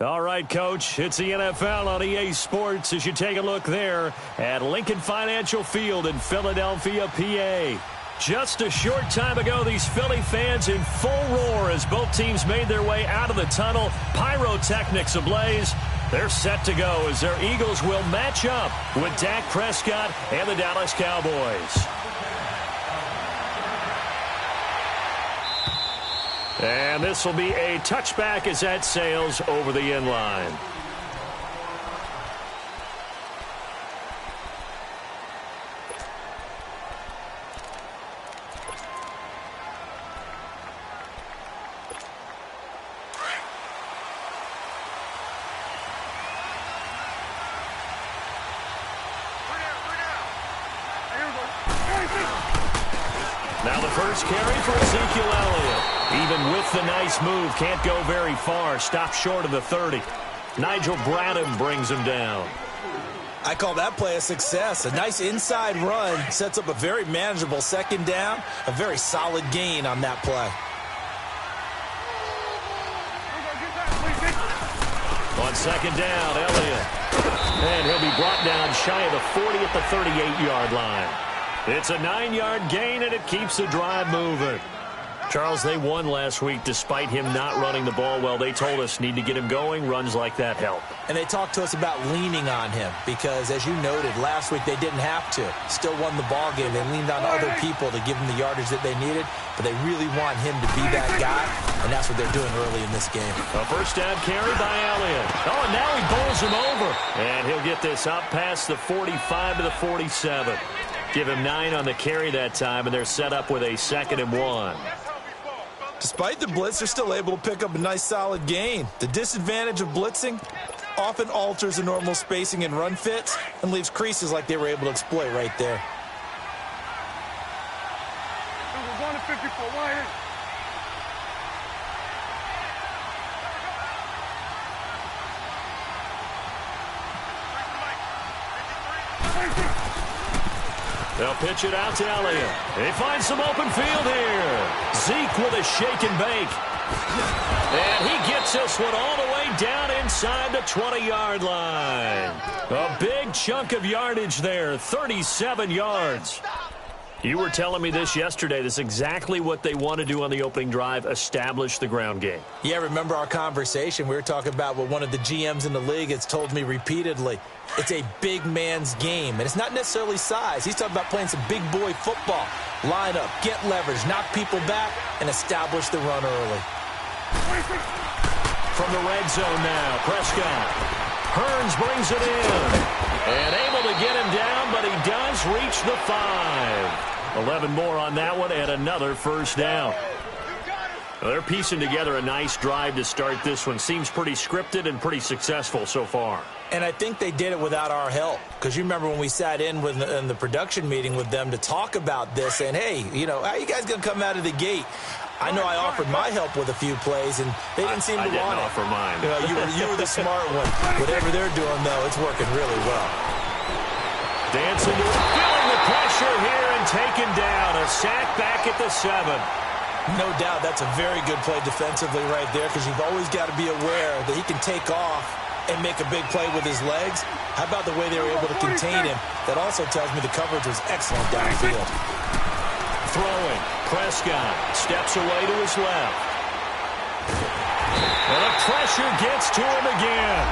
All right, Coach, it's the NFL on EA Sports as you take a look there at Lincoln Financial Field in Philadelphia, PA. Just a short time ago, these Philly fans in full roar as both teams made their way out of the tunnel. Pyrotechnics ablaze. They're set to go as their Eagles will match up with Dak Prescott and the Dallas Cowboys. And this will be a touchback as that sails over the end line. Now the first carry for Ezekiel Elliott. Even with the nice move, can't go very far. Stopped short of the 30. Nigel Bradham brings him down. I call that play a success. A nice inside run sets up a very manageable second down. A very solid gain on that play. On second down, Elliott. And he'll be brought down shy of the 40 at the 38-yard line. It's a 9-yard gain, and it keeps the drive moving. Charles, they won last week despite him not running the ball well. They told us need to get him going. Runs like that help. And they talked to us about leaning on him because, as you noted, last week they didn't have to. Still won the ball game. They leaned on other people to give them the yardage that they needed, but they really want him to be that guy, and that's what they're doing early in this game. A first down carry by Elliott. Oh, and now he bowls him over. And he'll get this up past the 45 to the 47. Give him 9 on the carry that time, and they're set up with a 2nd and 1. Despite the blitz, they're still able to pick up a nice solid gain. The disadvantage of blitzing often alters the normal spacing and run fits and leaves creases like they were able to exploit right there. They'll pitch it out to Elliott. They find some open field here. Zeke with a shake and bake. And he gets this one all the way down inside the 20-yard line. A big chunk of yardage there, 37 yards. You were telling me this yesterday. This is exactly what they want to do on the opening drive, establish the ground game. Yeah, remember our conversation? We were talking about what one of the GMs in the league has told me repeatedly. It's a big man's game, and it's not necessarily size. He's talking about playing some big boy football. Line up, get leverage, knock people back, and establish the run early. From the red zone now, Prescott. Hearns brings it in. And able to get him down, but he does reach the 5. 11 more on that one, and another first down. Well, they're piecing together a nice drive to start this one. Seems pretty scripted and pretty successful so far. And I think they did it without our help. Because you remember when we sat in the production meeting with them to talk about this, and hey, you know, how are you guys going to come out of the gate? I know I offered my help with a few plays, and they didn't seem to want it. I didn't offer mine. You were the smart one. Whatever they're doing, though, it's working really well. Dancing to it, feeling the pressure here and taken down. A sack back at the 7. No doubt that's a very good play defensively right there because you've always got to be aware that he can take off and make a big play with his legs. How about the way they were able to contain him? That also tells me the coverage was excellent downfield. Throwing. Prescott steps away to his left. And the pressure gets to him again.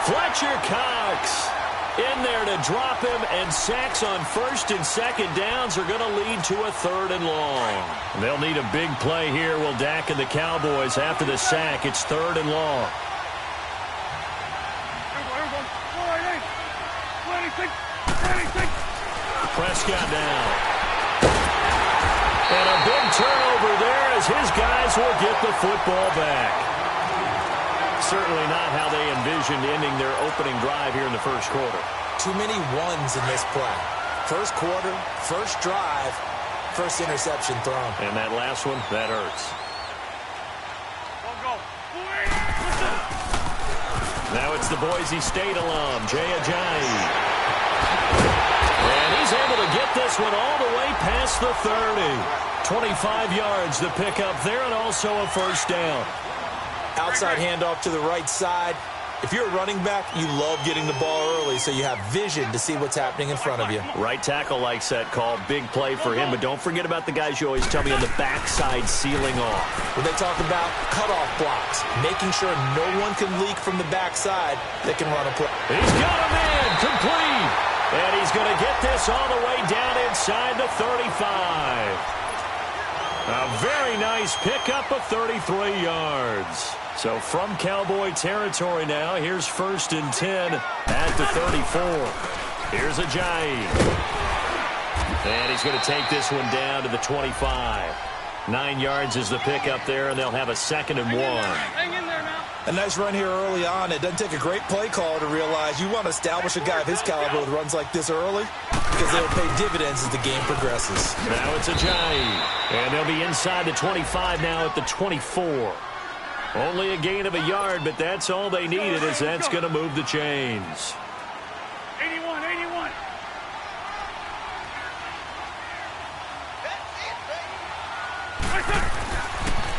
Fletcher Cox in there to drop him, and sacks on first and second downs are going to lead to a 3rd and long. They'll need a big play here, will Dak and the Cowboys after the sack. It's 3rd and long. Prescott down. And a big turnover there as his guys will get the football back. Certainly not how they envisioned ending their opening drive here in the first quarter. Too many ones in this play. First quarter, first drive, first interception thrown. And that last one, that hurts. Now it's the Boise State alum, Jay Ajayi. And he's able to get this one all the way past the 30. 25 yards to pick up there, and also a first down. Outside handoff to the right side. If you're a running back, you love getting the ball early so you have vision to see what's happening in front of you. Right tackle likes that call. Big play for him, but don't forget about the guys you always tell me on the backside sealing off. When they talk about cutoff blocks, making sure no one can leak from the backside that can run a play. He's got a man complete, and he's going to get this all the way down inside the 35. A very nice pickup of 33 yards. So from Cowboy territory now, here's 1st and 10 at the 34. Here's Ajayi. And he's going to take this one down to the 25. 9 yards is the pickup there, and they'll have a 2nd and 1. Hang in there now. A nice run here early on. It doesn't take a great play call to realize you want to establish a guy of his caliber with runs like this early because they'll pay dividends as the game progresses. Now it's Ajayi. And they'll be inside the 25 now at the 24. Only a gain of a yard, but that's all they needed, as that's going to move the chains. 81, 81.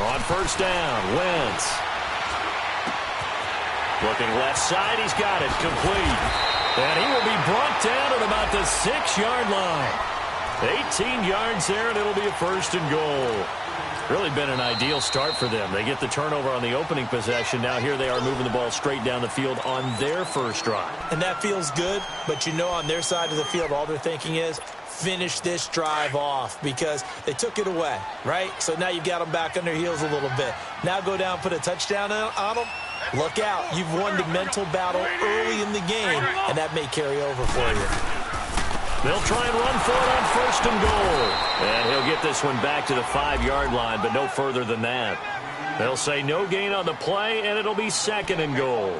On 1st down, Wentz. Looking left side, he's got it, complete. And he will be brought down at about the 6-yard line. 18 yards there, and it'll be a 1st and goal. Really been an ideal start for them. They get the turnover on the opening possession. Now here they are moving the ball straight down the field on their first drive. And that feels good, but you know on their side of the field all they're thinking is finish this drive off because they took it away, right? So now you've got them back on their heels a little bit. Now go down, put a touchdown on them. Look out. You've won the mental battle early in the game, and that may carry over for you. They'll try and run for it on 1st and goal. And he'll get this one back to the 5-yard line, but no further than that. They'll say no gain on the play, and it'll be 2nd and goal.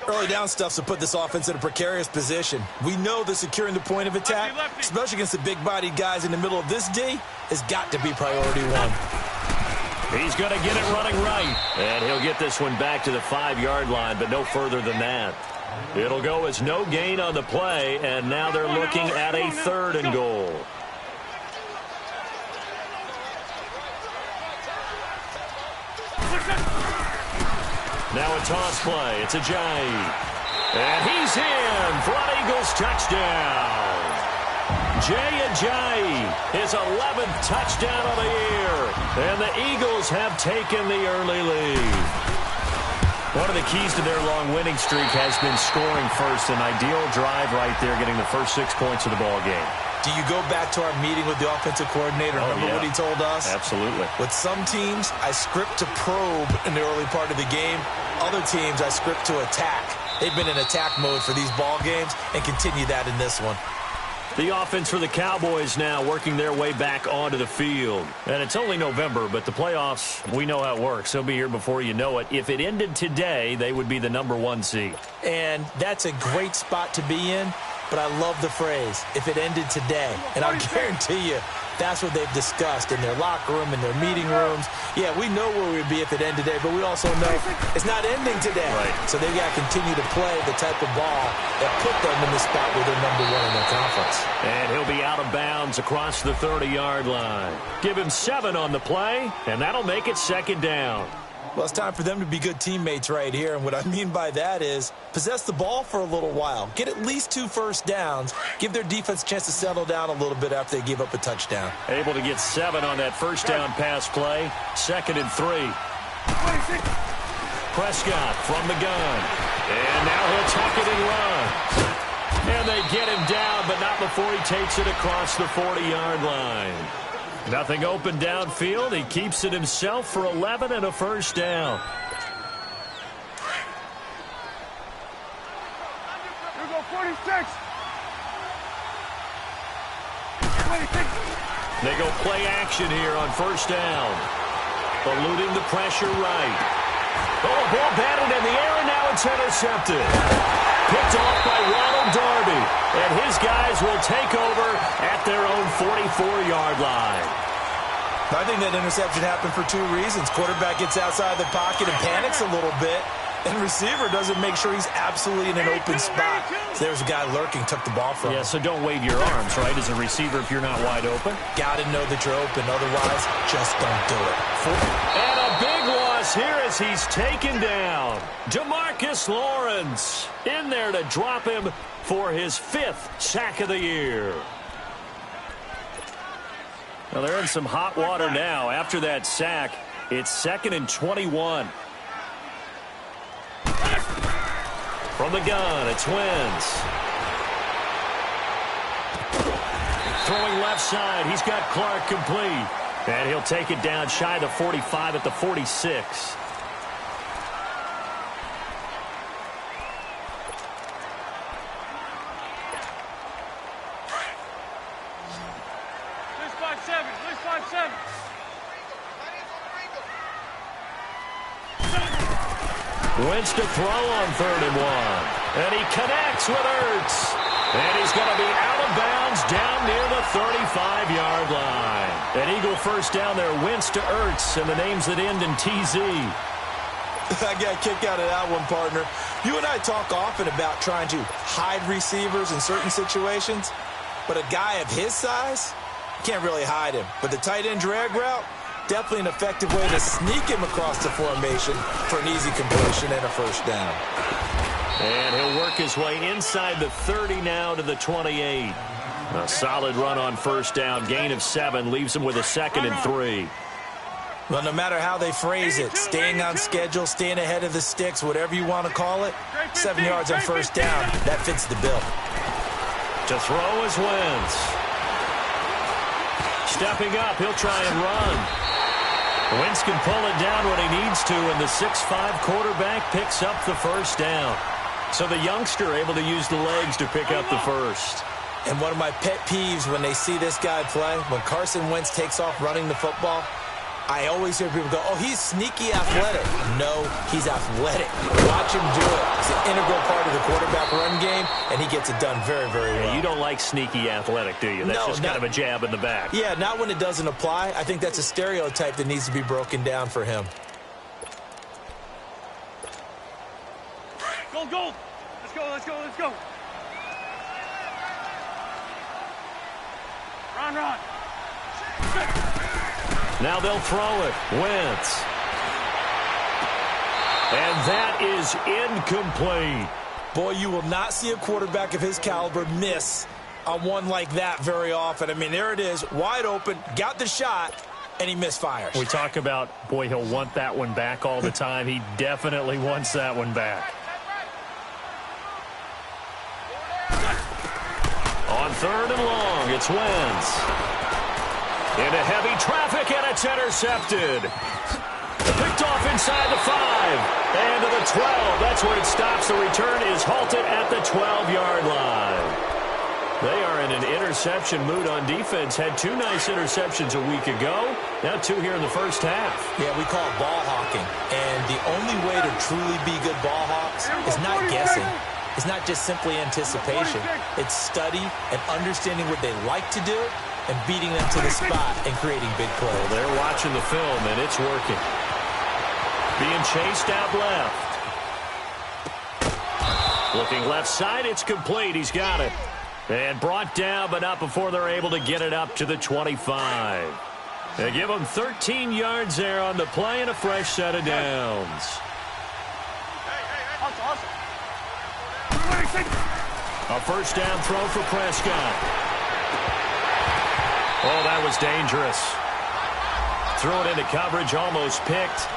Early down stuff to put this offense in a precarious position. We know that securing the point of attack, especially against the big-bodied guys in the middle of this D, has got to be priority one. He's going to get it running right. And he'll get this one back to the 5-yard line, but no further than that. It'll go as no gain on the play, and now they're looking at a 3rd and goal. Now a toss play. It's Ajayi. And he's in for an Eagles touchdown. Jay Ajayi, his 11th touchdown of the year. And the Eagles have taken the early lead. One of the keys to their long winning streak has been scoring first. An ideal drive right there, getting the first 6 points of the ball game. Do you go back to our meeting with the offensive coordinator? Remember what he told us? Absolutely. With some teams, I script to probe in the early part of the game. Other teams, I script to attack. They've been in attack mode for these ball games and continue that in this one. The offense for the Cowboys now working their way back onto the field. And it's only November, but the playoffs, we know how it works. They'll be here before you know it. If it ended today, they would be the #1 seed. And that's a great spot to be in, but I love the phrase, if it ended today. And I'll guarantee you, that's what they've discussed in their locker room, in their meeting rooms. Yeah, we know where we'd be if it ended today, but we also know it's not ending today. Right. So they've got to continue to play the type of ball that put them in the spot where they're #1 in their conference. And he'll be out of bounds across the 30-yard line. Give him 7 on the play, and that'll make it 2nd down. Well, it's time for them to be good teammates right here. And what I mean by that is possess the ball for a little while. Get at least 2 first downs. Give their defense a chance to settle down a little bit after they give up a touchdown. Able to get 7 on that first down pass play. 2nd and 3. Prescott from the gun. And now he'll tuck it and run. And they get him down, but not before he takes it across the 40-yard line. Nothing open downfield. He keeps it himself for 11 and a first down. Here we go, 46. They go play action here on first down. Eluding the pressure right. Oh, ball batted in the air, and now it's intercepted. Picked off by Ronald Darby. And his guys will take over at their own 44-yard line. I think that interception happened for 2 reasons. Quarterback gets outside the pocket and panics a little bit. And receiver doesn't make sure he's absolutely in an open spot. So there's a guy lurking, took the ball from him. Yeah, so don't wave your arms, right, as a receiver if you're not wide open. Got to know that you're open. Otherwise, just don't do it. And a big loss here as he's taken down. DeMarcus Lawrence in there to drop him for his 5th sack of the year. Well, they're in some hot water now. After that sack, it's 2nd and 21. From the gun, it's Wentz. Throwing left side, he's got Clark complete. And he'll take it down shy of the 45 at the 46. Wentz to throw on 3rd and 1. And he connects with Ertz. And he's going to be out of bounds down near the 35-yard line. An Eagle first down there, Wentz to Ertz, and the names that end in TZ. I got a kick out of that one, partner. You and I talk often about trying to hide receivers in certain situations, but a guy of his size, can't really hide him. But the tight end drag route, definitely an effective way to sneak him across the formation for an easy completion and a first down. And he'll work his way inside the 30 now to the 28. A solid run on first down. Gain of 7 leaves him with a 2nd and 3. Well, no matter how they phrase it, staying on schedule, staying ahead of the sticks, whatever you want to call it, 7 yards on first down, that fits the bill. To throw is Wentz. Stepping up, he'll try and run. Wentz can pull it down when he needs to, and the 6'5" quarterback picks up the first down. So the youngster able to use the legs to pick up the first. And one of my pet peeves when they see this guy play, when Carson Wentz takes off running the football, I always hear people go, oh, he's sneaky athletic. No, he's athletic. Watch him do it. It's an integral part of the quarterback run game, and he gets it done very, very well. Yeah, you don't like sneaky athletic, do you? That's just kind of a jab in the back. Yeah, not when it doesn't apply. I think that's a stereotype that needs to be broken down for him. Go, go. Let's go, let's go, let's go. Run. Now they'll throw it. Wentz. And that is incomplete. Boy, you will not see a quarterback of his caliber miss on one like that very often. I mean, there it is, wide open, got the shot, and he misfires. We talk about, boy, he'll want that one back all the time. He definitely wants that one back. On 3rd and long, it's Wentz. Into heavy traffic, and it's intercepted. Picked off inside the 5. And to the 12. That's where it stops. The return is halted at the 12-yard line. They are in an interception mood on defense. Had 2 nice interceptions a week ago. Now 2 here in the first half. Yeah, we call it ball hawking. And the only way to truly be good ball hawks is not guessing. It's not just simply anticipation. It's study and understanding what they like to do and beating them to the spot and creating big plays. Well, they're watching the film, and it's working. Being chased out left. Looking left side, it's complete. He's got it. And brought down, but not before they're able to get it up to the 25. They give him 13 yards there on the play and a fresh set of downs. A first down throw for Prescott. Oh, that was dangerous. Threw it into coverage, almost picked,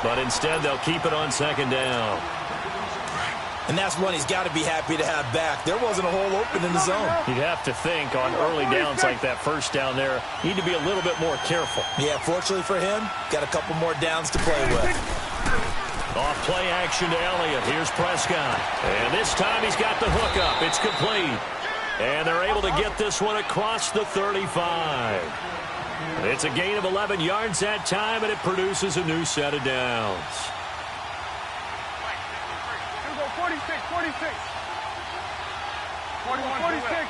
but instead they'll keep it on 2nd down. And that's one he's got to be happy to have back. There wasn't a hole open in the zone. You'd have to think on early downs like that first down there, need to be a little bit more careful. Yeah, fortunately for him, got a couple more downs to play with. Off play action to Elliott. Here's Prescott. And this time he's got the hook up. It's complete. And they're able to get this one across the 35. It's a gain of 11 yards that time, and it produces a new set of downs. Here we go, 46, 46. 41, 46.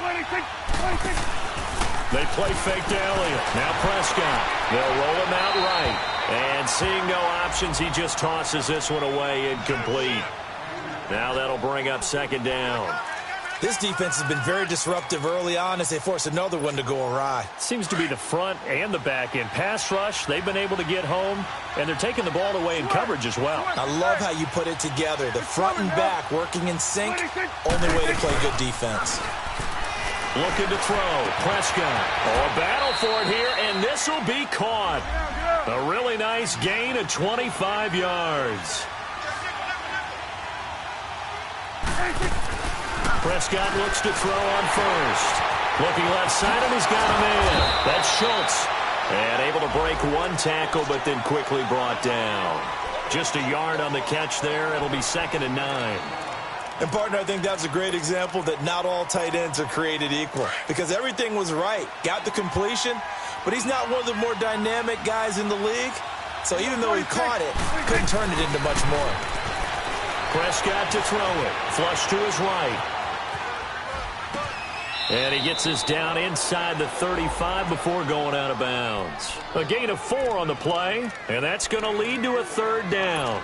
26, 26. They play fake to Elliott. Now Prescott. They'll roll him out right. And seeing no options, he just tosses this one away, incomplete. Now that'll bring up second down. This defense has been very disruptive early on as they force another one to go awry. Seems to be the front and the back end. Pass rush, they've been able to get home, and they're taking the ball away in coverage as well. I love how you put it together. The front and back working in sync. Only way to play good defense. Looking to throw. Prescott. Oh, a battle for it here, and this will be caught. A really nice gain of 25 yards. Prescott looks to throw on first. Looking left side, and he's got a man. That's Schultz. And able to break one tackle, but then quickly brought down. Just a yard on the catch there. It'll be 2nd and 9. And, partner, I think that's a great example that not all tight ends are created equal. Because everything was right. Got the completion, but he's not one of the more dynamic guys in the league. So even though he caught it, couldn't turn it into much more. Prescott to throw it. Flush to his right. And he gets this down inside the 35 before going out of bounds. A gain of 4 on the play, and that's going to lead to a 3rd down.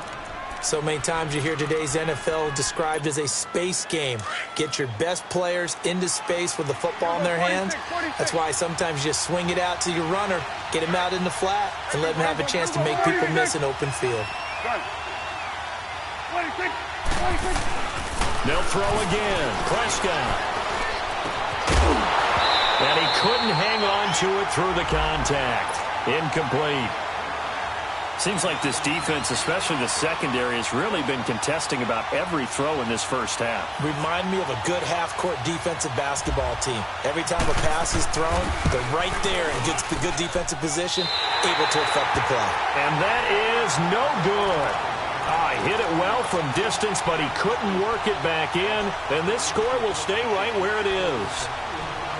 So many times you hear today's NFL described as a space game. Get your best players into space with the football in their hands. That's why sometimes you just swing it out to your runner, get him out in the flat, and let him have a chance to make people miss an open field. They'll throw again. Prescott. And he couldn't hang on to it through the contact. Incomplete. Seems like this defense, especially the secondary, has really been contesting about every throw in this first half. Remind me of a good half-court defensive basketball team. Every time a pass is thrown, they're right there in good defensive position, able to affect the play. And that is no good. He hit it well from distance, but he couldn't work it back in, and this score will stay right where it is.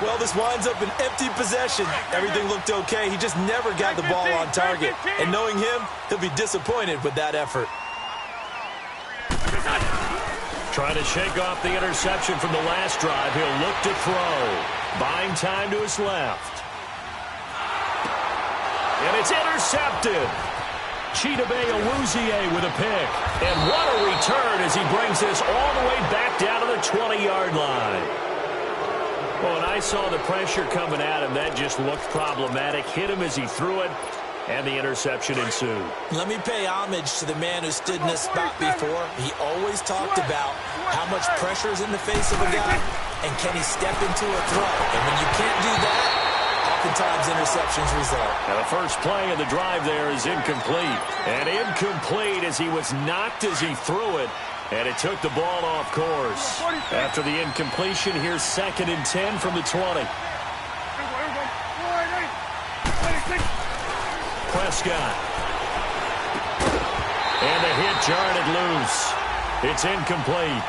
Well, this winds up an empty possession. Everything looked okay. He just never got the ball on target. And knowing him, he'll be disappointed with that effort. Trying to shake off the interception from the last drive. He'll look to throw. Buying time to his left. And it's intercepted. Chidobe Awuzie with a pick. And what a return as he brings this all the way back down to the 20-yard line. Well, and I saw the pressure coming at him. That just looked problematic. Hit him as he threw it, and the interception ensued. Let me pay homage to the man who stood in this spot before. He always talked about how much pressure is in the face of a guy, and can he step into a throw. And when you can't do that, oftentimes interceptions result. Now the first play of the drive there is incomplete. And incomplete as he was knocked as he threw it. And it took the ball off course. After the incompletion, here's 2nd and 10 from the 20. Prescott. And the hit jarred it loose. It's incomplete.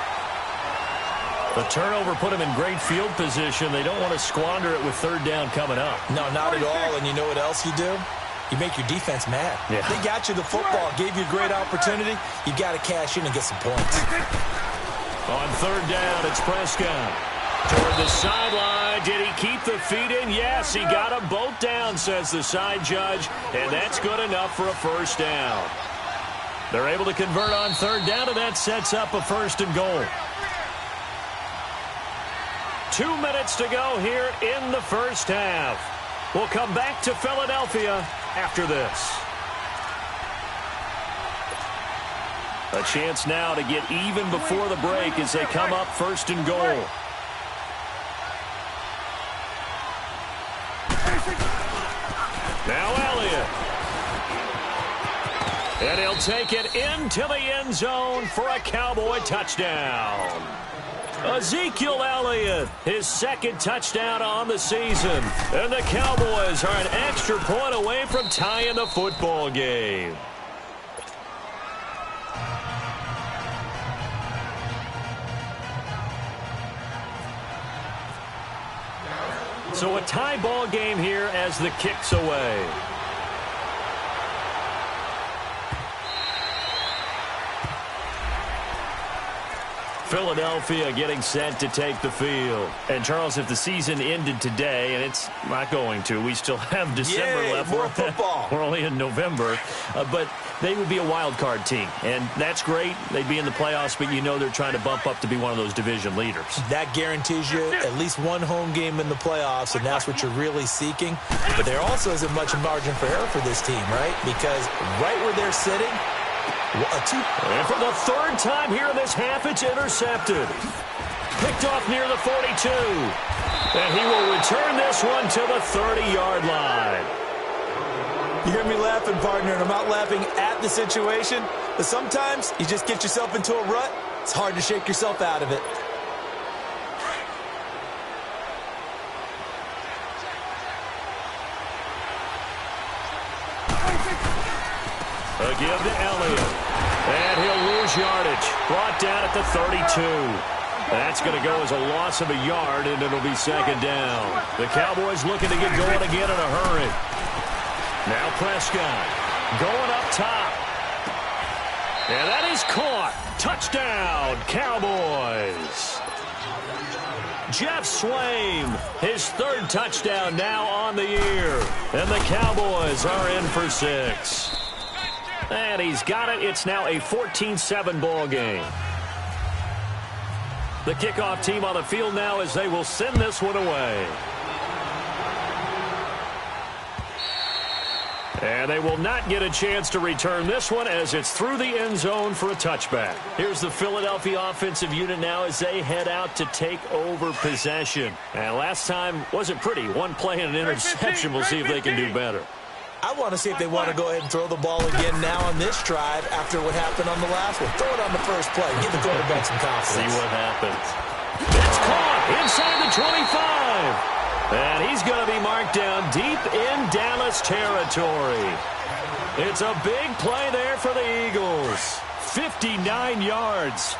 The turnover put him in great field position. They don't want to squander it with 3rd down coming up. No, not at all. And you know what else you do? You make your defense mad. Yeah. They got you the football, gave you a great opportunity. You got to cash in and get some points. On 3rd down, it's Prescott. Toward the sideline. Did he keep the feet in? Yes, he got them both down, says the side judge. And that's good enough for a 1st down. They're able to convert on 3rd down, and that sets up a 1st and goal. 2 minutes to go here in the first half. We'll come back to Philadelphia after this. A chance now to get even before the break as they come up 1st and goal. Now Elliott. And he'll take it into the end zone for a Cowboy touchdown. Ezekiel Elliott, his 2nd touchdown on the season. And the Cowboys are an extra point away from tying the football game. So a tie ball game here as the kick's away. Philadelphia getting set to take the field. And, Charles, if the season ended today, and it's not going to, we still have December left. More football. We're only in November. But they would be a wild card team. And that's great. They'd be in the playoffs, but you know they're trying to bump up to be one of those division leaders. That guarantees you at least one home game in the playoffs, and that's what you're really seeking. But there also isn't much margin for error for this team, right? Because right where they're sitting, and for the third time here in this half, it's intercepted. Picked off near the 42. And he will return this one to the 30-yard line. You hear me laughing, partner, and I'm not laughing at the situation. But sometimes you just get yourself into a rut. It's hard to shake yourself out of it. A give to Elliott. And he'll lose yardage. Brought down at the 32. That's going to go as a loss of a yard, and it'll be second down. The Cowboys looking to get going again in a hurry. Now Prescott going up top. And that is caught. Touchdown, Cowboys. Jeff Swaim, his third touchdown now on the year. And the Cowboys are in for 6. And he's got it. It's now a 14-7 ball game. The kickoff team on the field now as they will send this one away. And they will not get a chance to return this one as it's through the end zone for a touchback. Here's the Philadelphia offensive unit now as they head out to take over possession. And last time wasn't pretty. One play and an interception. We'll see if they can do better. I want to see if they want to go ahead and throw the ball again now on this drive after what happened on the last one. Throw it on the first play. Give the quarterback some confidence. See what happens. It's caught inside the 25. And he's going to be marked down deep in Dallas territory. It's a big play there for the Eagles. 59 yards.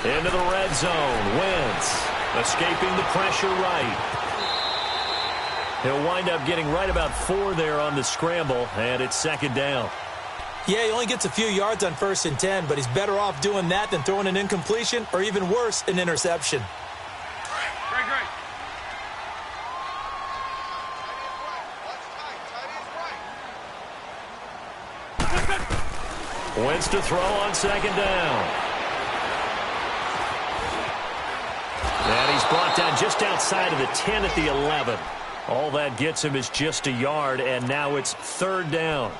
Into the red zone. Wentz escaping the pressure right. He'll wind up getting right about 4 there on the scramble, and it's second down. Yeah, he only gets a few yards on 1st and 10, but he's better off doing that than throwing an incompletion or even worse, an interception. Wentz to throw on second down. And he's brought down just outside of the 10 at the 11. All that gets him is just a yard, and now it's third down.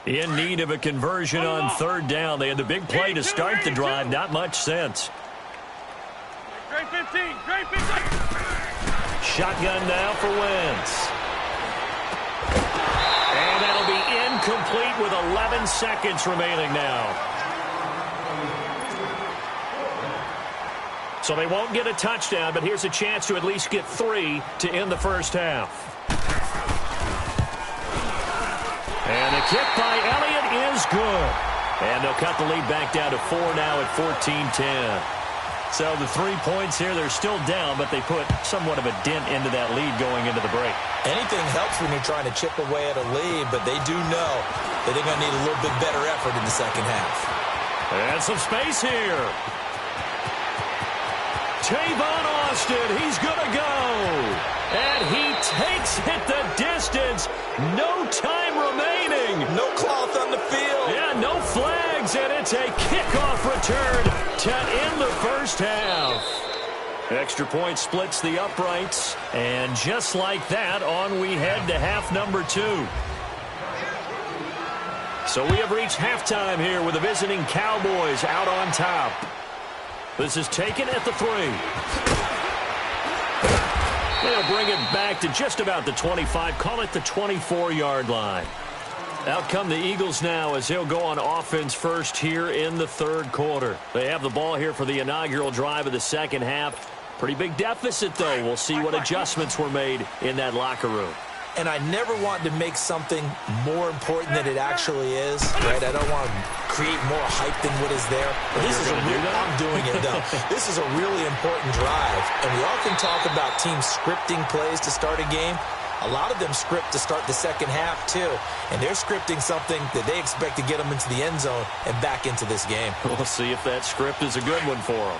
In need of a conversion on third down. They had the big play to start the drive. Not much sense. Great 15. Great 15. Shotgun now for Wentz. And that'll be incomplete with 11 seconds remaining now. So they won't get a touchdown, but here's a chance to at least get 3 to end the first half. And the kick by Elliott is good. And they'll cut the lead back down to 4 now at 14-10. So the 3 points here, they're still down, but they put somewhat of a dent into that lead going into the break. Anything helps when you're trying to chip away at a lead, but they do know that they're going to need a little bit better effort in the second half. And some space here. Tavon Austin, he's going to go. And he takes it the distance. No time remaining. No cloth on the field. Yeah, no flags, and it's a kickoff return to end the first half. Extra point splits the uprights, and just like that, on we head to half number 2. So we have reached halftime here with the visiting Cowboys out on top. This is taken at the 3. They'll bring it back to just about the 25. Call it the 24-yard line. Out come the Eagles now as they'll go on offense first here in the third quarter. They have the ball here for the inaugural drive of the second half. Pretty big deficit, though. We'll see what adjustments were made in that locker room. And I never want to make something more important than it actually is, right? I don't want to create more hype than what is there. I'm doing it, though. This is a really important drive, and we often talk about teams scripting plays to start a game. A lot of them script to start the second half, too, and they're scripting something that they expect to get them into the end zone and back into this game. We'll see if that script is a good one for them.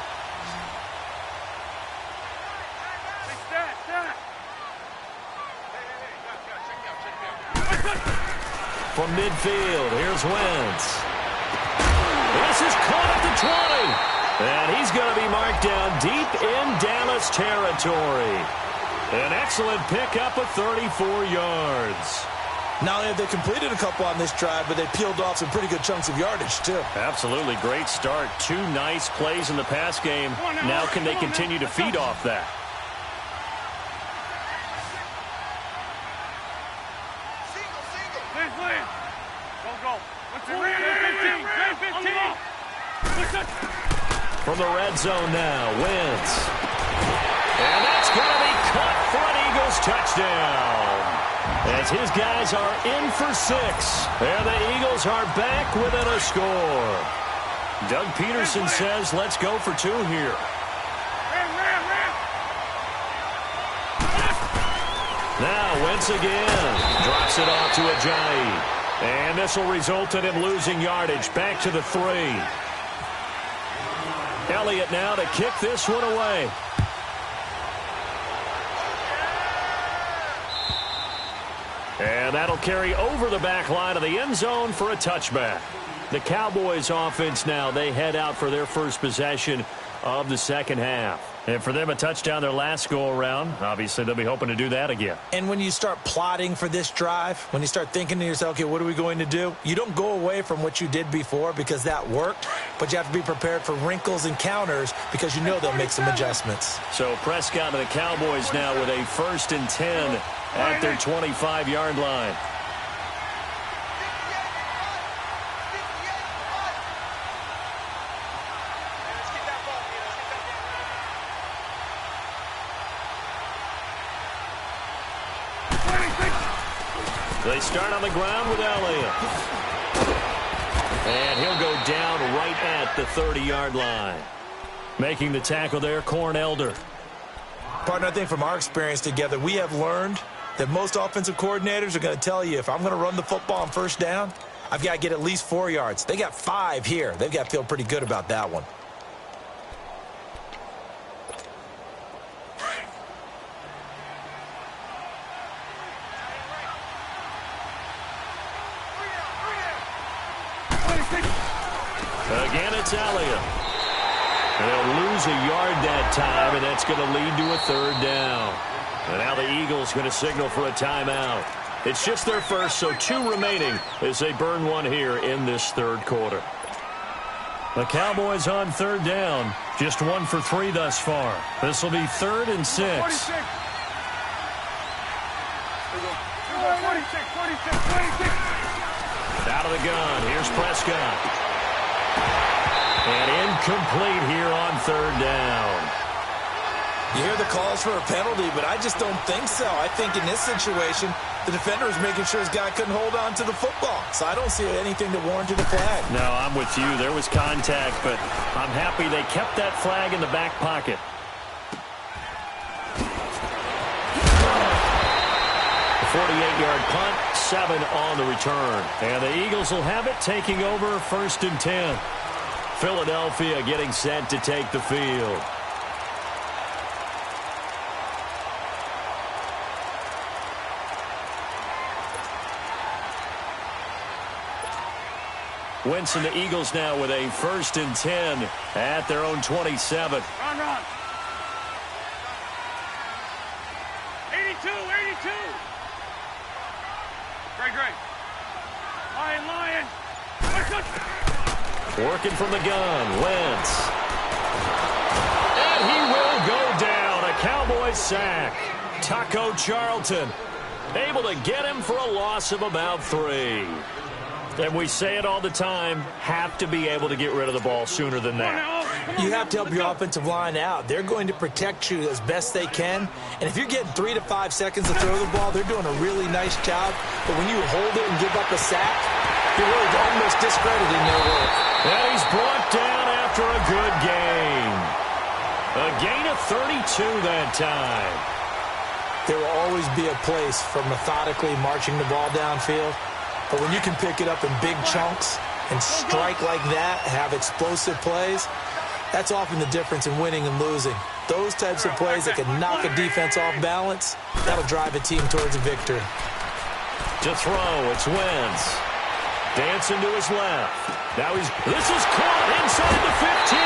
From midfield, here's Wentz. This is caught at the 20. And he's going to be marked down deep in Dallas territory. An excellent pickup of 34 yards. Not only have they completed a couple on this drive, but they peeled off some pretty good chunks of yardage, too. Absolutely great start. 2 nice plays in the pass game. Now can they continue to feed off that? From the red zone now, Wentz. And that's going to be caught for an Eagles touchdown. As his guys are in for 6. And the Eagles are back within a score. Doug Peterson says, let's go for 2 here. Now Wentz again. Drops it off to Ajayi. And this will result in him losing yardage. Back to the 3. Elliott now to kick this one away. And that'll carry over the back line of the end zone for a touchback. The Cowboys offense now, they head out for their first possession of the second half. And for them, a touchdown their last go-around. Obviously, they'll be hoping to do that again. And when you start plotting for this drive, when you start thinking to yourself, okay, what are we going to do? You don't go away from what you did before because that worked, but you have to be prepared for wrinkles and counters because you know they'll make some adjustments. So Prescott and the Cowboys now with a 1st and 10 at their 25-yard line. They start on the ground with Elliott. And he'll go down right at the 30-yard line. Making the tackle there, Corn Elder. Partner, I think from our experience together, we have learned that most offensive coordinators are going to tell you, if I'm going to run the football on 1st down, I've got to get at least 4 yards. They got 5 here. They've got to feel pretty good about that one. Again, it's Elliott. They'll lose a yard that time, and that's going to lead to a 3rd down. And now the Eagles going to signal for a timeout. It's just their first, so 2 remaining as they burn one here in this 3rd quarter. The Cowboys on 3rd down. Just 1 for 3 thus far. This will be 3rd and 6. 46. Out of the gun. Here's Prescott. And incomplete here on 3rd down. You hear the calls for a penalty, but I just don't think so. I think in this situation, the defender was making sure his guy couldn't hold on to the football. So I don't see anything that warranted a flag. No, I'm with you. There was contact, but I'm happy they kept that flag in the back pocket. The 48-yard punt, 7 on the return. And the Eagles will have it, taking over 1st and 10. Philadelphia getting set to take the field. Wentz and the Eagles now with a 1st and 10 at their own 27. Run. 82. Great. Lion. Working from the gun, Wentz. And he will go down. A Cowboys sack. Taco Charlton able to get him for a loss of about 3. And we say it all the time, have to be able to get rid of the ball sooner than that. You have to help your offensive line out. They're going to protect you as best they can. And if you're getting 3 to 5 seconds to throw the ball, they're doing a really nice job. But when you hold it and give up a sack, You're really almost discrediting their work. And he's brought down after a good gain. A gain of 32 that time. There will always be a place for methodically marching the ball downfield. But when you can pick it up in big chunks and strike like that, have explosive plays, that's often the difference in winning and losing. Those types of plays that can knock a defense off balance, that'll drive a team towards a victory. To throw, it's Wentz. Dancing to his left. Now this is caught inside the 15.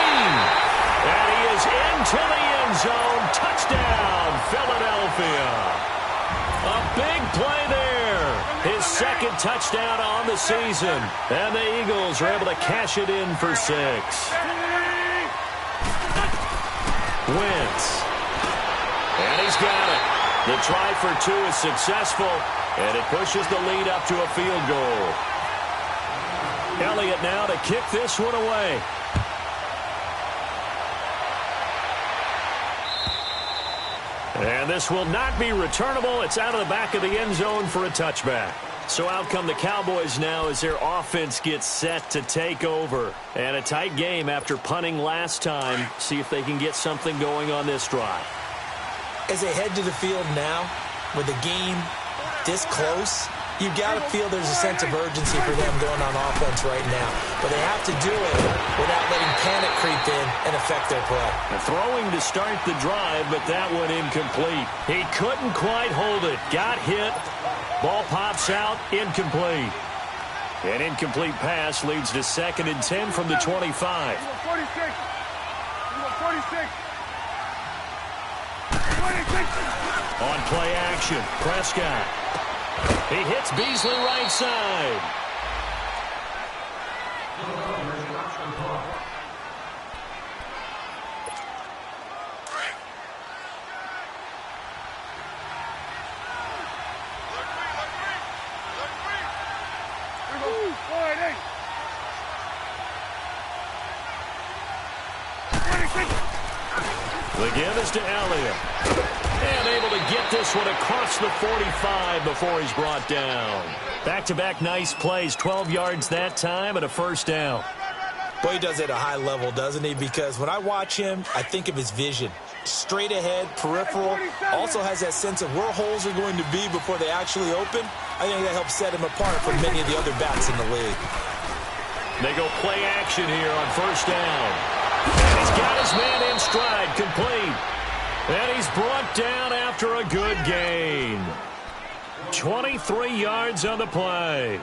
And he is into the end zone. Touchdown, Philadelphia. A big play there. His second touchdown on the season. And the Eagles are able to cash it in for 6. Wentz. And he's got it. The try for 2 is successful. And it pushes the lead up to a field goal. Elliott now to kick this one away. And this will not be returnable. It's out of the back of the end zone for a touchback. So out come the Cowboys now as their offense gets set to take over. And a tight game after punting last time. See if they can get something going on this drive. As they head to the field now, with the game this close, you've got to feel there's a sense of urgency for them going on offense right now. But they have to do it without letting panic creep in and affect their play. Throwing to start the drive, but that one incomplete. He couldn't quite hold it. Got hit. Ball pops out. Incomplete. An incomplete pass leads to 2nd and 10 from the 25. 46. 26. On play action, Prescott. He hits Beasley right side. The give is to Elliott. And able to get this one across the 45 before he's brought down. Back-to-back nice plays, 12 yards that time and a first down. Boy, he does it at a high level, doesn't he? Because when I watch him, I think of his vision. Straight ahead, peripheral, also has that sense of where holes are going to be before they actually open. I think that helps set him apart from many of the other backs in the league. They go play action here on first down. And he's got his man in stride, complete. And he's brought down after a good gain. 23 yards on the play.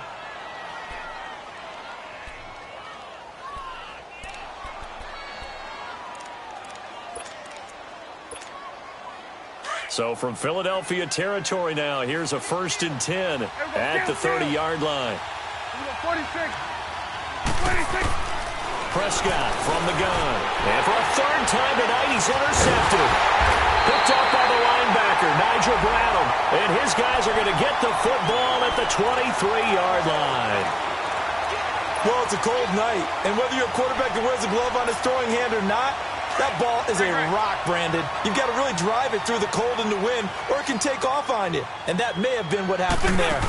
So from Philadelphia territory now, here's a 1st and 10 at the 30-yard line. 46. Prescott from the gun. And for a 3rd time tonight, he's intercepted. Picked up by the linebacker, Nigel Bradham. And his guys are going to get the football at the 23-yard line. Well, it's a cold night. And whether you're a quarterback that wears a glove on his throwing hand or not, that ball is a rock, Brandon. You've got to really drive it through the cold and the wind, or it can take off on you. And that may have been what happened there.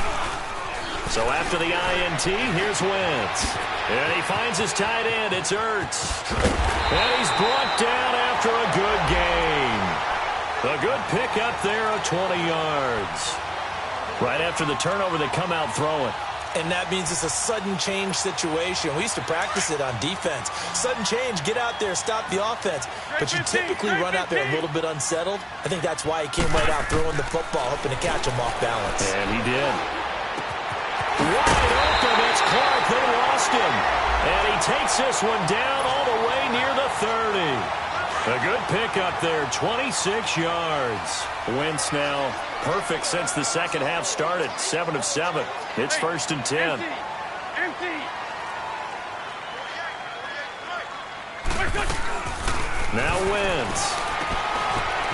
So after the INT, here's Wentz. And he finds his tight end. It's Ertz. And he's brought down after a good gain. A good pick up there of 20 yards. Right after the turnover, they come out throwing. And that means it's a sudden change situation. We used to practice it on defense. Sudden change, get out there, stop the offense. But you typically run out there a little bit unsettled. I think that's why he came right out throwing the football, hoping to catch him off balance. And he did. Wide open, it's Clark. They lost him. And he takes this one down all the way near the 30. A good pick up there, 26 yards. Wentz now perfect since the second half started, 7 of 7. It's 1st and 10. Empty. Now Wentz.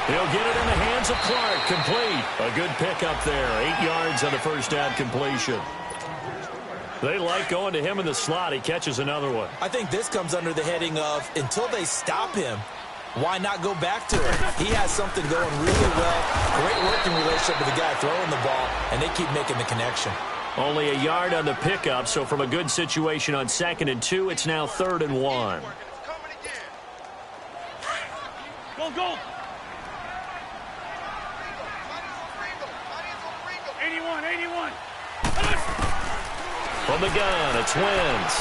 He'll get it in the hands of Clark, complete. A good pick up there, 8 yards on the first down completion. They like going to him in the slot. He catches another one. I think this comes under the heading of, until they stop him, why not go back to him? He has something going really well. Great working relationship with the guy throwing the ball, and they keep making the connection. Only a yard on the pickup, so from a good situation on 2nd and 2, it's now 3rd and 1. Go, go. 81. From the gun, it's Wentz.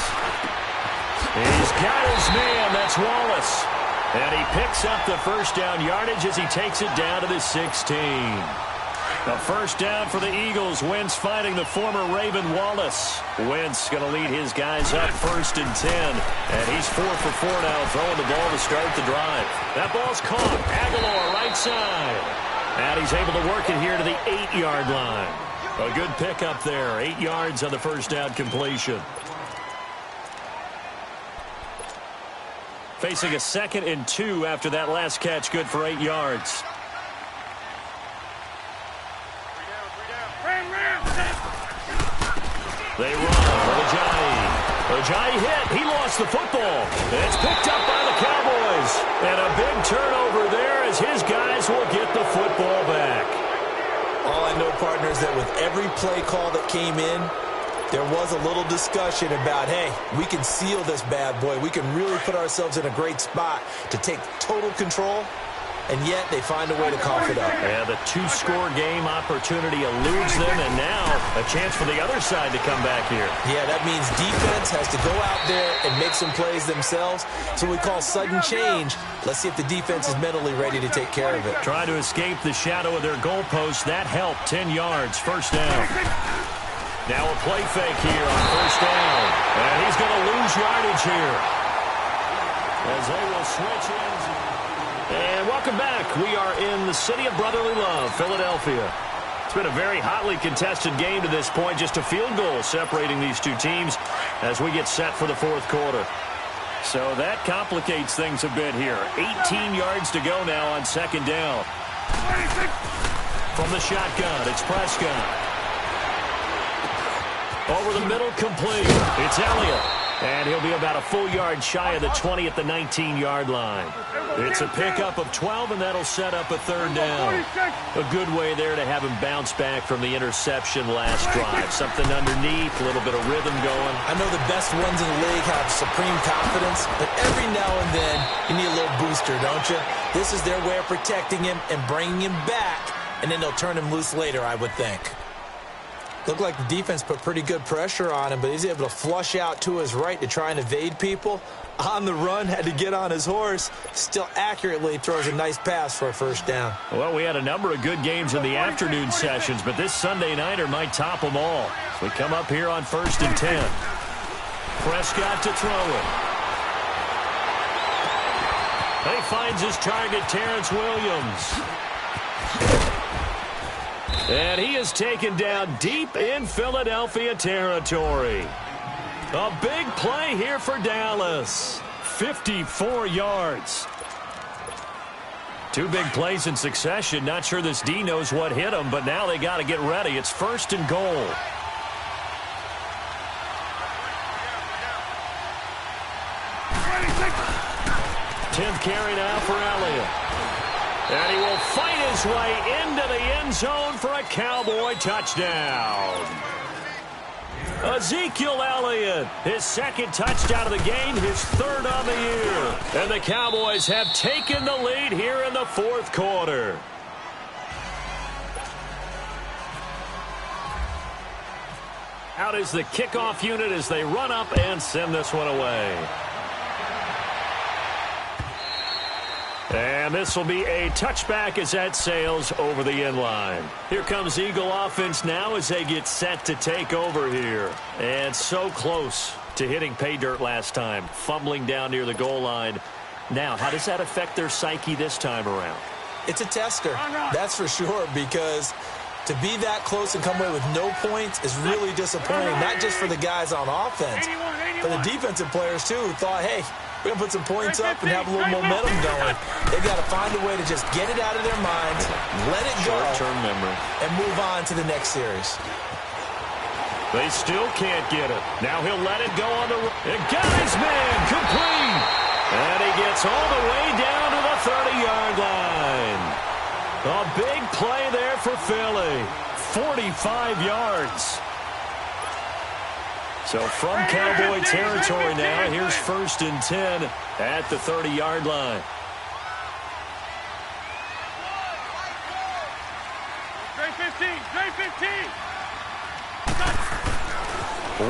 He's got his man. That's Wallace. And he picks up the first down yardage as he takes it down to the 16. A first down for the Eagles. Wentz finding the former Raven Wallace. Wentz going to lead his guys up 1st and 10. And he's 4 for 4 now, throwing the ball to start the drive. That ball's caught. Aguilar right side. And he's able to work it here to the 8-yard line. A good pickup there. 8 yards on the first down completion. Facing a 2nd and 2 after that last catch. Good for 8 yards. They run with Ajayi. Ajayi hit. He lost the football. It's picked up by the Cowboys. And a big turnover there as his guys will get the football back. All I know, partner, is that with every play call that came in, there was a little discussion about, hey, we can seal this bad boy. We can really put ourselves in a great spot to take total control, and yet they find a way to cough it up. Yeah, the 2-score game opportunity eludes them, and now a chance for the other side to come back here. Yeah, that means defense has to go out there and make some plays themselves. So we call sudden change. Let's see if the defense is mentally ready to take care of it. Trying to escape the shadow of their goalpost. That helped. 10 yards, first down. Now a play fake here on first down. And he's going to lose yardage here as they will switch ends. And welcome back. We are in the city of brotherly love, Philadelphia. It's been a very hotly contested game to this point. Just a field goal separating these two teams as we get set for the 4th quarter. So that complicates things a bit here. 18 yards to go now on 2nd down. From the shotgun, it's Prescott. Over the middle, complete. It's Elliott. And he'll be about a full yard shy of the 20 at the 19-yard line. It's a pickup of 12, and that'll set up a 3rd down. A good way there to have him bounce back from the interception last drive. Something underneath, a little bit of rhythm going. I know the best ones in the league have supreme confidence, but every now and then you need a little booster, don't you? This is their way of protecting him and bringing him back, and then they'll turn him loose later, I would think. Looked like the defense put pretty good pressure on him, but he's able to flush out to his right to try and evade people. On the run, had to get on his horse. Still accurately throws a nice pass for a first down. Well, we had a number of good games in the afternoon sessions, but this Sunday nighter might top them all. So we come up here on 1st and 10. Prescott to throw it. He finds his target, Terrence Williams. And he is taken down deep in Philadelphia territory. A big play here for Dallas. 54 yards. 2 big plays in succession. Not sure this D knows what hit him, but now they got to get ready. It's 1st and goal. Tenth carry now for Elliott. And he will fight his way into the end zone for a Cowboy touchdown. Ezekiel Elliott, his 2nd touchdown of the game, his 3rd on the year. And the Cowboys have taken the lead here in the 4th quarter. Out is the kickoff unit as they run up and send this one away. And this will be a touchback as that sails over the end line. Here comes Eagle offense now as they get set to take over here. And so close to hitting pay dirt last time, fumbling down near the goal line. Now, how does that affect their psyche this time around? It's a tester, that's for sure, because to be that close and come away with no points is really disappointing, not just for the guys on offense, but the defensive players, too, who thought, hey, we're going to put some points up and have a little momentum going. They've got to find a way to just get it out of their minds, let it go, short-term memory, and move on to the next series. They still can't get it. Now he'll let it go on the and got his man complete. And he gets all the way down to the 30-yard line. A big play there for Philly. 45 yards. So from Cowboy territory now, here's 1st and 10 at the 30-yard line. Straight 15.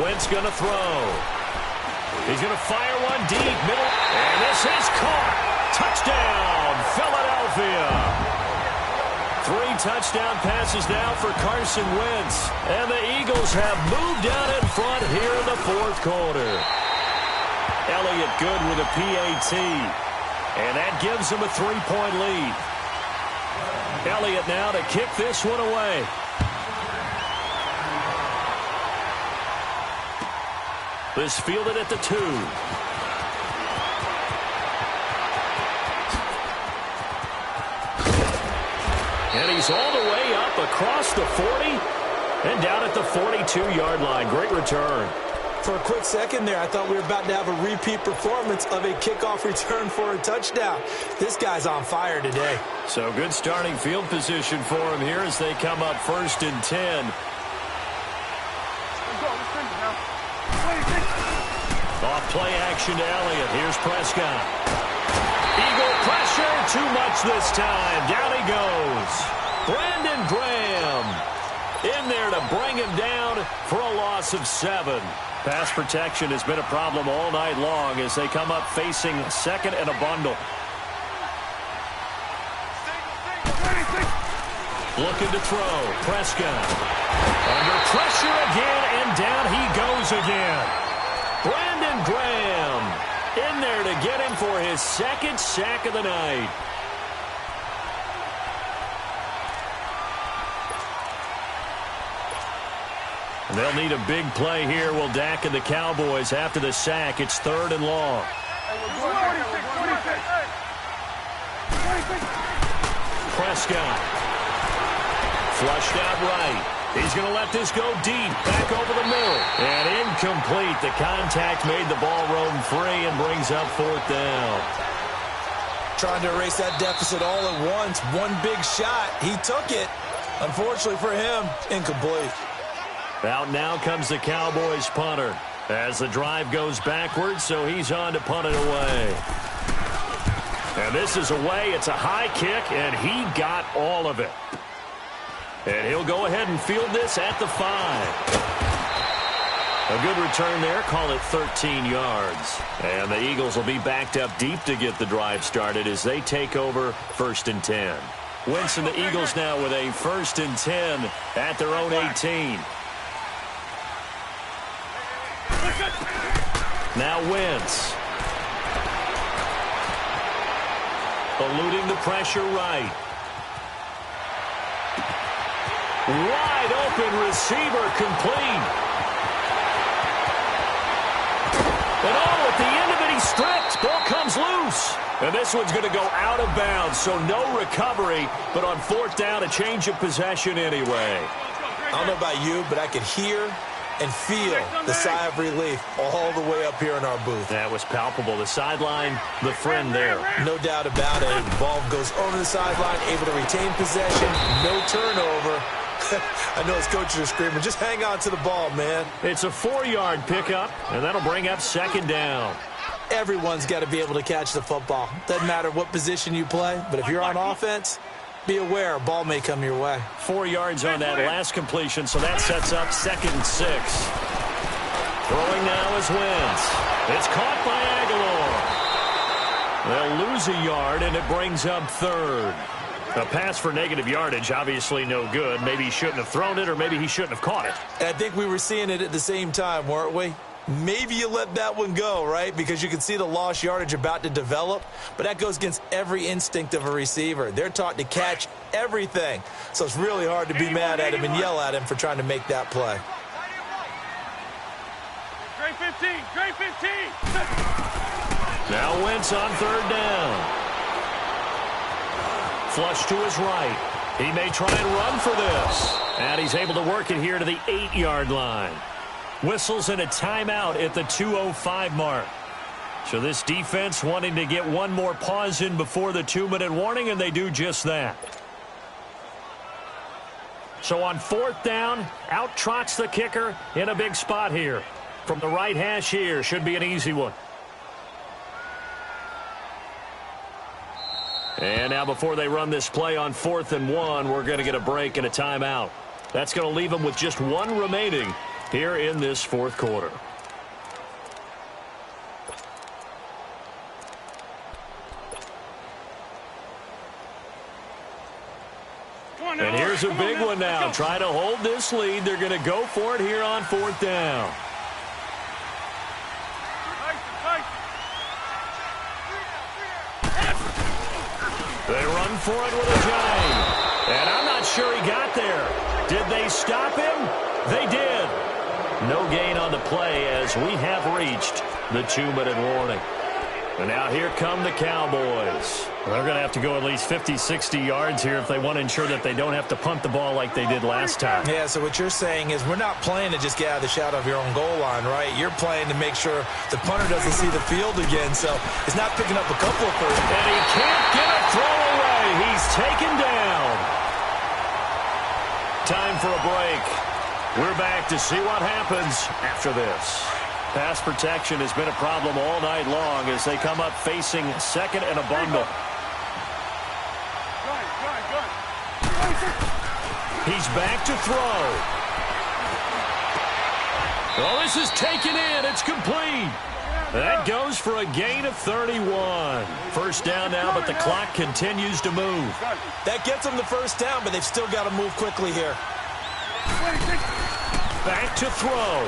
Wentz going to throw. He's going to fire one deep, middle, and this is caught. Touchdown, Philadelphia. 3 touchdown passes now for Carson Wentz. And the Eagles have moved out in front here in the 4th quarter. Elliott good with a PAT. And that gives him a 3-point lead. Elliott now to kick this one away. This fielded at the 2. And he's all the way up across the 40 and down at the 42-yard line. Great return. For a quick second there, I thought we were about to have a repeat performance of a kickoff return for a touchdown. This guy's on fire today. So good starting field position for him here as they come up 1st and 10. Off play action to Elliott. Here's Prescott. Eagle pressure, too much this time. Down he goes. Brandon Graham in there to bring him down for a loss of 7. Pass protection has been a problem all night long as they come up facing 2nd and a bundle. Looking to throw. Prescott. Under pressure again, and down he goes again. Brandon Graham in there to get him for his 2nd sack of the night. And they'll need a big play here. Will Dak and the Cowboys after the sack. It's 3rd and long. Prescott. Flushed out right. He's going to let this go deep, back over the middle. And incomplete. The contact made the ball roam free and brings up 4th down. Trying to erase that deficit all at once. One big shot. He took it. Unfortunately for him, incomplete. Out now comes the Cowboys punter as the drive goes backwards, so he's on to punt it away. And this is away. It's a high kick, and he got all of it. And he'll go ahead and field this at the 5. A good return there. Call it 13 yards. And the Eagles will be backed up deep to get the drive started as they take over 1st and 10. Wentz and the Eagles now with a 1st and 10 at their own 18. Now Wentz. Eluding the pressure right. Wide open receiver complete. And oh, at the end of it, he's stripped. Ball comes loose. And this one's going to go out of bounds, so no recovery. But on 4th down, a change of possession anyway. I don't know about you, but I could hear and feel the sigh of relief all the way up here in our booth. That was palpable. The sideline, the friend there. No doubt about it. The ball goes over the sideline, able to retain possession, no turnover. I know his coaches are screaming, just hang on to the ball, man. It's a 4-yard pickup, and that'll bring up 2nd down. Everyone's got to be able to catch the football. Doesn't matter what position you play, but if you're on offense, be aware a ball may come your way. 4 yards on that last completion, so that sets up 2nd and 6. Throwing now is Wentz. It's caught by Aguilar. They'll lose a yard, and it brings up 3rd. A pass for negative yardage, obviously no good. Maybe he shouldn't have thrown it, or maybe he shouldn't have caught it. And I think we were seeing it at the same time, weren't we? Maybe you let that one go, right? Because you can see the lost yardage about to develop. But that goes against every instinct of a receiver. They're taught to catch everything. So it's really hard to be mad at him and yell at him for trying to make that play. Great 15. Now Wentz on 3rd down. Flush to his right. He may try and run for this. And he's able to work it here to the 8-yard line. Whistles and a timeout at the 2:05 mark. So this defense wanting to get one more pause in before the 2-minute warning, and they do just that. So on 4th down, out trots the kicker in a big spot here. From the right hash here, should be an easy one. And now before they run this play on 4th and 1, we're going to get a break and a timeout. That's going to leave them with just one remaining here in this fourth quarter. And here's a big one now. Trying to hold this lead. They're going to go for it here on 4th down. They run for it with a giant. And I'm not sure he got there. Did they stop him? They did. No gain on the play as we have reached the 2-minute warning. And now here come the Cowboys. They're going to have to go at least 50, 60 yards here if they want to ensure that they don't have to punt the ball like they did last time. Yeah, so what you're saying is we're not playing to just get out of the shadow of your own goal line, right? You're playing to make sure the punter doesn't see the field again. So it's not picking up a couple of first. And he can't get a throw away. He's taken down. Time for a break. We're back to see what happens after this. Pass protection has been a problem all night long as they come up facing second and a bundle. He's back to throw. Oh, this is taken in. It's complete. That goes for a gain of 31. First down now, but the clock continues to move. That gets them the first down, but they've still got to move quickly here. Back to throw.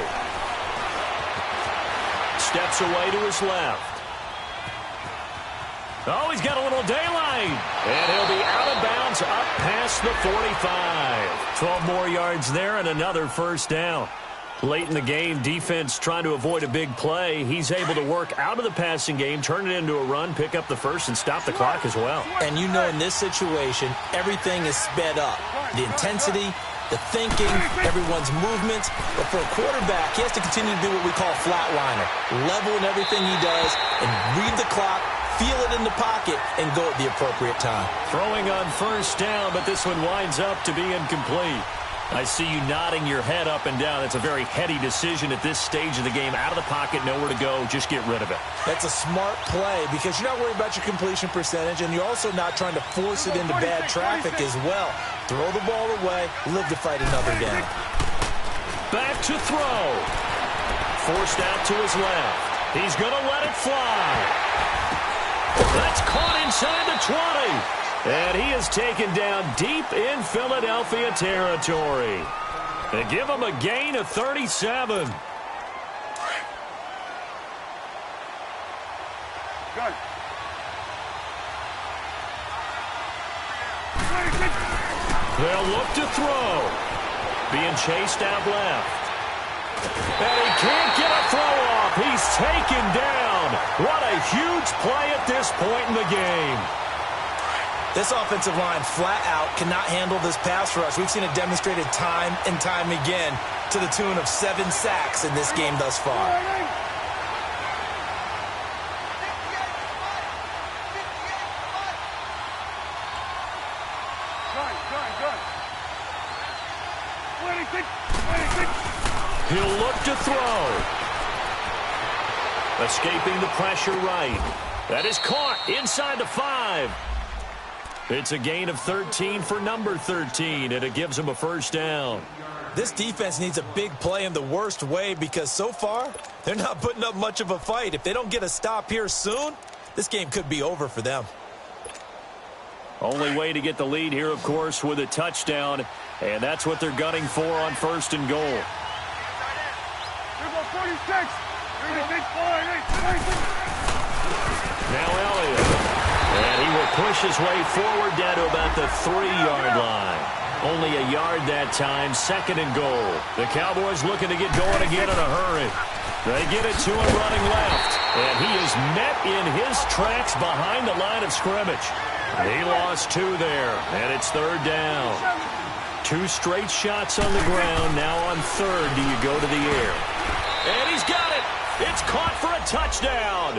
Steps away to his left. Oh, he's got a little daylight. And he'll be out of bounds up past the 45. 12 more yards there and another first down. Late in the game, defense trying to avoid a big play. He's able to work out of the passing game, turn it into a run, pick up the first, and stop the clock as well. And you know in this situation, everything is sped up. The intensity, the thinking, everyone's movements. But for a quarterback, he has to continue to do what we call flatliner. Level in everything he does and read the clock, feel it in the pocket, and go at the appropriate time. Throwing on first down, but this one winds up to be incomplete. I see you nodding your head up and down. It's a very heady decision at this stage of the game. Out of the pocket, nowhere to go. Just get rid of it. That's a smart play because you're not worried about your completion percentage, and you're also not trying to force it into bad traffic as well. Throw the ball away, live to fight another down. Back to throw. Forced out to his left. He's going to let it fly. That's caught inside the 20. And he is taken down deep in Philadelphia territory. They give him a gain of 37. Good. They'll look to throw. Being chased out left. And he can't get a throw off. He's taken down. What a huge play at this point in the game. This offensive line flat out cannot handle this pass rush. We've seen it demonstrated time and time again to the tune of 7 sacks in this game thus far. He'll look to throw. Escaping the pressure right. That is caught inside the 5. It's a gain of 13 for number 13, and it gives him a first down. This defense needs a big play in the worst way because so far, they're not putting up much of a fight. If they don't get a stop here soon, this game could be over for them. Only way to get the lead here, of course, with a touchdown, and that's what they're gunning for on first and goal. 46. Now Elliott. And he will push his way forward down to about the 3-yard line. Only a yard that time, second and goal. The Cowboys looking to get going again in a hurry. They get it to him running left. And he is met in his tracks behind the line of scrimmage. He lost 2 there, and it's third down. 2 straight shots on the ground. Now on third, do you go to the air? And he's got it. It's caught for a touchdown.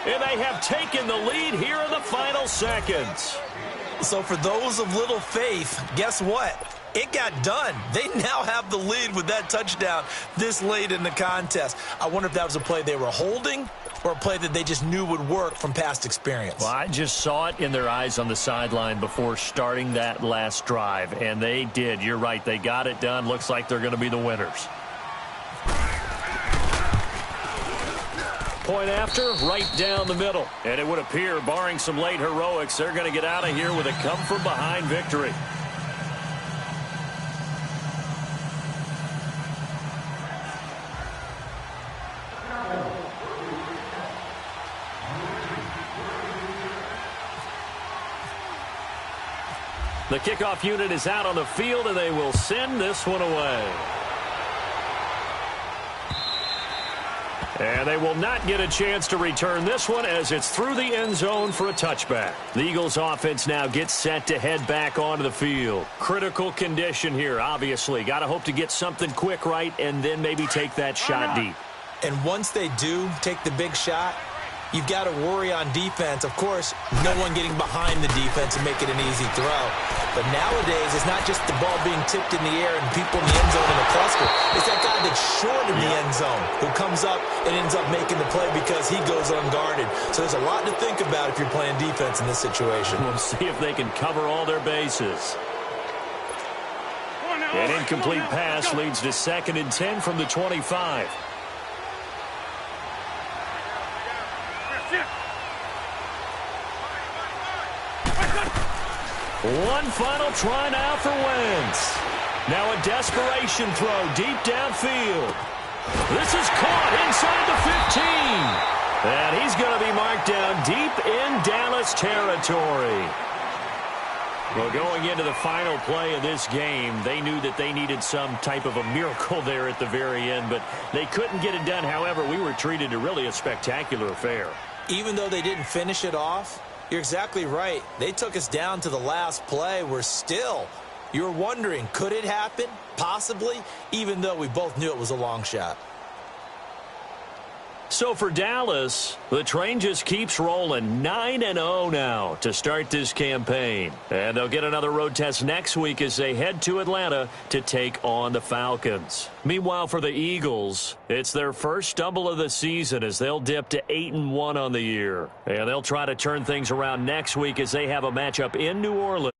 And they have taken the lead here in the final seconds. So for those of little faith, guess what? It got done. They now have the lead with that touchdown this late in the contest. I wonder if that was a play they were holding or a play that they just knew would work from past experience. Well, I just saw it in their eyes on the sideline before starting that last drive, and they did. You're right. They got it done. Looks like they're going to be the winners. Point after, right down the middle. And it would appear, barring some late heroics, they're going to get out of here with a come-from-behind victory. The kickoff unit is out on the field, and they will send this one away. And they will not get a chance to return this one as it's through the end zone for a touchback. The Eagles offense now gets set to head back onto the field. Critical condition here, obviously. Got to hope to get something quick right and then maybe take that shot deep. And once they do take the big shot, you've got to worry on defense. Of course, no one getting behind the defense and make it an easy throw. But nowadays, it's not just the ball being tipped in the air and people in the end zone in a cluster. It's that guy that's short in the end zone who comes up and ends up making the play because he goes unguarded. So there's a lot to think about if you're playing defense in this situation. We'll see if they can cover all their bases. An incomplete pass leads to 2nd and 10 from the 25. One final try now for Wentz. Now a desperation throw deep downfield. This is caught inside the 15. And he's going to be marked down deep in Dallas territory. Well, going into the final play of this game, they knew that they needed some type of a miracle there at the very end, but they couldn't get it done. However, we were treated to really a spectacular affair. Even though they didn't finish it off, you're exactly right. They took us down to the last play. You're wondering, could it happen? Possibly, even though we both knew it was a long shot. So for Dallas, the train just keeps rolling. 9-0 now to start this campaign. And they'll get another road test next week as they head to Atlanta to take on the Falcons. Meanwhile, for the Eagles, it's their first stumble of the season as they'll dip to 8-1 on the year. And they'll try to turn things around next week as they have a matchup in New Orleans.